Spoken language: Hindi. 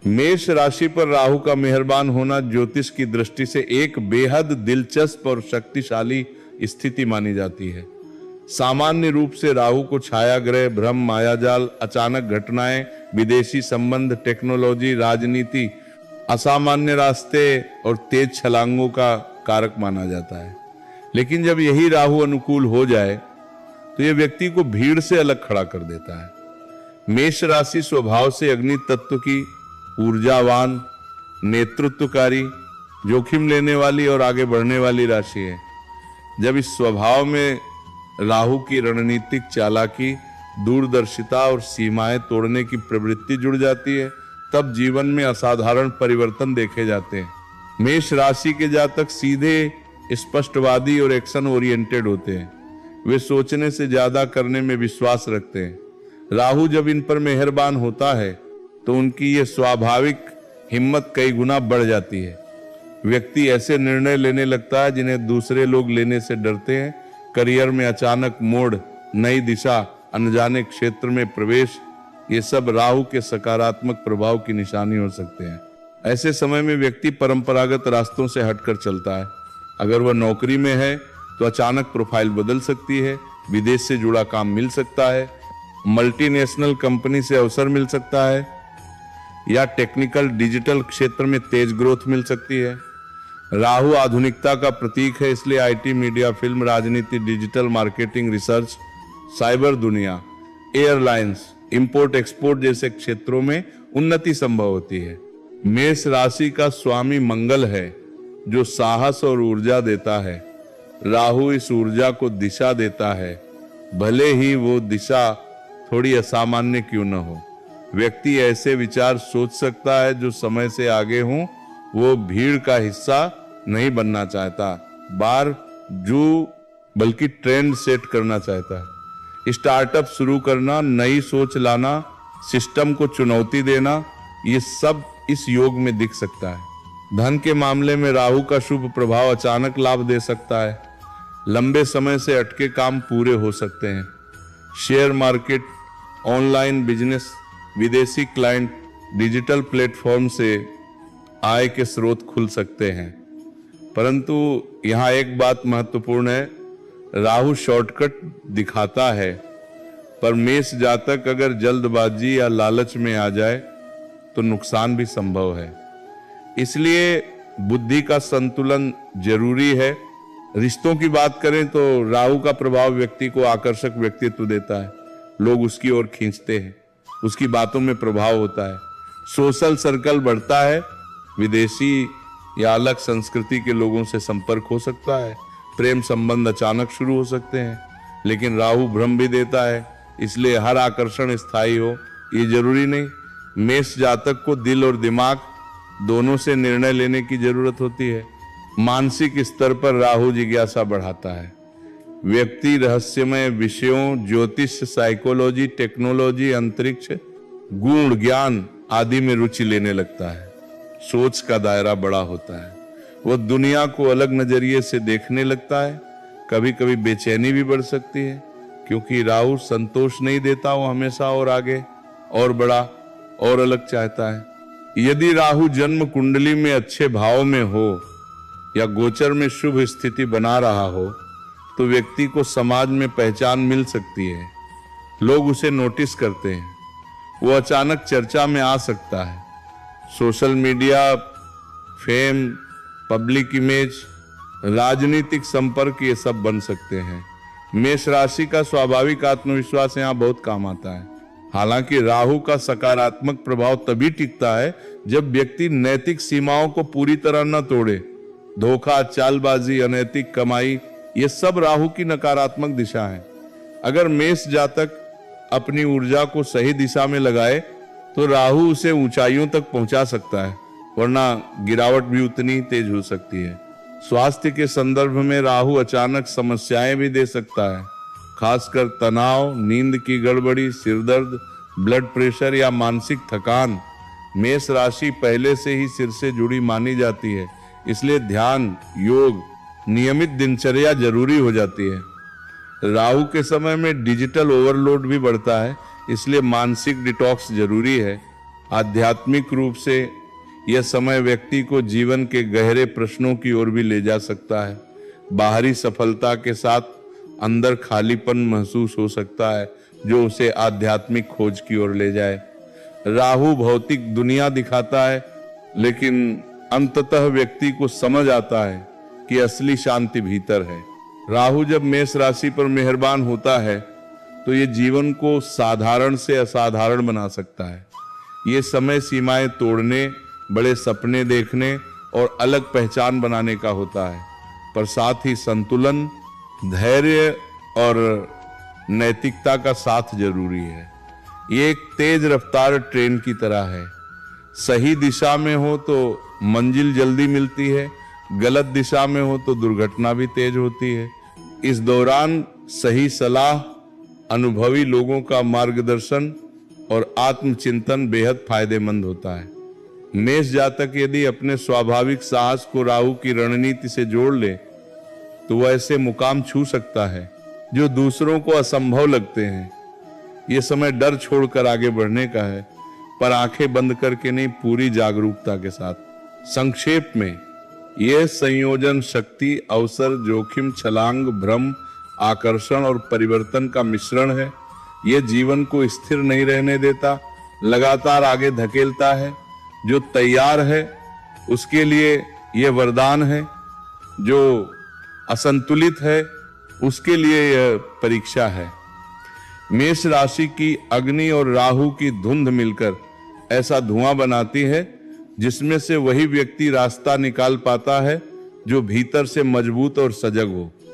मेष राशि पर राहु का मेहरबान होना ज्योतिष की दृष्टि से एक बेहद दिलचस्प और शक्तिशाली स्थिति मानी जाती है। सामान्य रूप से राहु को छाया ग्रह, भ्रम, मायाजाल, अचानक घटनाएं, विदेशी संबंध, टेक्नोलॉजी, राजनीति, असामान्य रास्ते और तेज छलांगों का कारक माना जाता है। लेकिन जब यही राहु अनुकूल हो जाए तो यह व्यक्ति को भीड़ से अलग खड़ा कर देता है। मेष राशि स्वभाव से अग्नि तत्व की ऊर्जावान, नेतृत्वकारी, जोखिम लेने वाली और आगे बढ़ने वाली राशि है। जब इस स्वभाव में राहु की रणनीतिक चालाकी, दूरदर्शिता और सीमाएं तोड़ने की प्रवृत्ति जुड़ जाती है, तब जीवन में असाधारण परिवर्तन देखे जाते हैं। मेष राशि के जातक सीधे, स्पष्टवादी और एक्शन ओरिएंटेड होते हैं। वे सोचने से ज्यादा करने में विश्वास रखते हैं। राहु जब इन पर मेहरबान होता है तो उनकी ये स्वाभाविक हिम्मत कई गुना बढ़ जाती है। व्यक्ति ऐसे निर्णय लेने लगता है जिन्हें दूसरे लोग लेने से डरते हैं। करियर में अचानक मोड़, नई दिशा, अनजाने क्षेत्र में प्रवेश, ये सब राहु के सकारात्मक प्रभाव की निशानी हो सकते हैं। ऐसे समय में व्यक्ति परंपरागत रास्तों से हटकर चलता है। अगर वह नौकरी में है तो अचानक प्रोफाइल बदल सकती है, विदेश से जुड़ा काम मिल सकता है, मल्टीनेशनल कंपनी से अवसर मिल सकता है या टेक्निकल डिजिटल क्षेत्र में तेज ग्रोथ मिल सकती है। राहु आधुनिकता का प्रतीक है, इसलिए आईटी, मीडिया, फिल्म, राजनीति, डिजिटल मार्केटिंग, रिसर्च, साइबर दुनिया, एयरलाइंस, इंपोर्ट एक्सपोर्ट जैसे क्षेत्रों में उन्नति संभव होती है। मेष राशि का स्वामी मंगल है जो साहस और ऊर्जा देता है। राहु इस ऊर्जा को दिशा देता है, भले ही वो दिशा थोड़ी असामान्य क्यों न हो। व्यक्ति ऐसे विचार सोच सकता है जो समय से आगे हों। वो भीड़ का हिस्सा नहीं बनना चाहता, बल्कि ट्रेंड सेट करना चाहता है। स्टार्टअप शुरू करना, नई सोच लाना, सिस्टम को चुनौती देना, ये सब इस योग में दिख सकता है। धन के मामले में राहु का शुभ प्रभाव अचानक लाभ दे सकता है। लंबे समय से अटके काम पूरे हो सकते हैं। शेयर मार्केट, ऑनलाइन बिजनेस, विदेशी क्लाइंट, डिजिटल प्लेटफॉर्म से आय के स्रोत खुल सकते हैं। परंतु यहाँ एक बात महत्वपूर्ण है, राहु शॉर्टकट दिखाता है, पर मेष जातक अगर जल्दबाजी या लालच में आ जाए तो नुकसान भी संभव है। इसलिए बुद्धि का संतुलन जरूरी है। रिश्तों की बात करें तो राहु का प्रभाव व्यक्ति को आकर्षक व्यक्तित्व देता है। लोग उसकी ओर खींचते हैं, उसकी बातों में प्रभाव होता है, सोशल सर्कल बढ़ता है, विदेशी या अलग संस्कृति के लोगों से संपर्क हो सकता है, प्रेम संबंध अचानक शुरू हो सकते हैं। लेकिन राहु भ्रम भी देता है, इसलिए हर आकर्षण स्थायी हो ये जरूरी नहीं। मेष जातक को दिल और दिमाग दोनों से निर्णय लेने की जरूरत होती है। मानसिक स्तर पर राहु जिज्ञासा बढ़ाता है। व्यक्ति रहस्यमय विषयों, ज्योतिष, साइकोलॉजी, टेक्नोलॉजी, अंतरिक्ष, गुण, ज्ञान आदि में रुचि लेने लगता है। सोच का दायरा बड़ा होता है। वह दुनिया को अलग नजरिए से देखने लगता है। कभी कभी बेचैनी भी बढ़ सकती है, क्योंकि राहु संतोष नहीं देता, वो हमेशा और आगे, और बड़ा, और अलग चाहता है। यदि राहु जन्म कुंडली में अच्छे भाव में हो या गोचर में शुभ स्थिति बना रहा हो तो व्यक्ति को समाज में पहचान मिल सकती है। लोग उसे नोटिस करते हैं, वो अचानक चर्चा में आ सकता है। Social media, fame, public image, राजनीतिक संपर्क, ये सब बन सकते हैं। मेष राशि का स्वाभाविक आत्मविश्वास यहाँ बहुत काम आता है। हालांकि राहु का सकारात्मक प्रभाव तभी टिकता है जब व्यक्ति नैतिक सीमाओं को पूरी तरह न तोड़े। धोखा, चालबाजी, अनैतिक कमाई, ये सब राहु की नकारात्मक दिशा है। अगर मेष जातक अपनी ऊर्जा को सही दिशा में लगाए तो राहु उसे ऊंचाइयों तक पहुंचा सकता है, वरना गिरावट भी उतनी तेज हो सकती है। स्वास्थ्य के संदर्भ में राहु अचानक समस्याएं भी दे सकता है, खासकर तनाव, नींद की गड़बड़ी, सिरदर्द, ब्लड प्रेशर या मानसिक थकान। मेष राशि पहले से ही सिर से जुड़ी मानी जाती है, इसलिए ध्यान, योग, नियमित दिनचर्या जरूरी हो जाती है। राहु के समय में डिजिटल ओवरलोड भी बढ़ता है, इसलिए मानसिक डिटॉक्स जरूरी है। आध्यात्मिक रूप से यह समय व्यक्ति को जीवन के गहरे प्रश्नों की ओर भी ले जा सकता है। बाहरी सफलता के साथ अंदर खालीपन महसूस हो सकता है, जो उसे आध्यात्मिक खोज की ओर ले जाए। राहु भौतिक दुनिया दिखाता है, लेकिन अंततः व्यक्ति को समझ आता है कि असली शांति भीतर है। राहु जब मेष राशि पर मेहरबान होता है तो ये जीवन को साधारण से असाधारण बना सकता है। ये समय सीमाएं तोड़ने, बड़े सपने देखने और अलग पहचान बनाने का होता है, पर साथ ही संतुलन, धैर्य और नैतिकता का साथ जरूरी है। ये एक तेज रफ्तार ट्रेन की तरह है। सही दिशा में हो तो मंजिल जल्दी मिलती है, गलत दिशा में हो तो दुर्घटना भी तेज होती है। इस दौरान सही सलाह, अनुभवी लोगों का मार्गदर्शन और आत्मचिंतन बेहद फायदेमंद होता है। मेष जातक यदि अपने स्वाभाविक साहस को राहु की रणनीति से जोड़ ले तो वह ऐसे मुकाम छू सकता है जो दूसरों को असंभव लगते हैं। ये समय डर छोड़कर आगे बढ़ने का है, पर आंखें बंद करके नहीं, पूरी जागरूकता के साथ। संक्षेप में यह संयोजन शक्ति, अवसर, जोखिम, छलांग, भ्रम, आकर्षण और परिवर्तन का मिश्रण है। यह जीवन को स्थिर नहीं रहने देता, लगातार आगे धकेलता है। जो तैयार है उसके लिए यह वरदान है, जो असंतुलित है उसके लिए यह परीक्षा है। मेष राशि की अग्नि और राहु की धुंध मिलकर ऐसा धुआं बनाती है जिसमें से वही व्यक्ति रास्ता निकाल पाता है जो भीतर से मजबूत और सजग हो।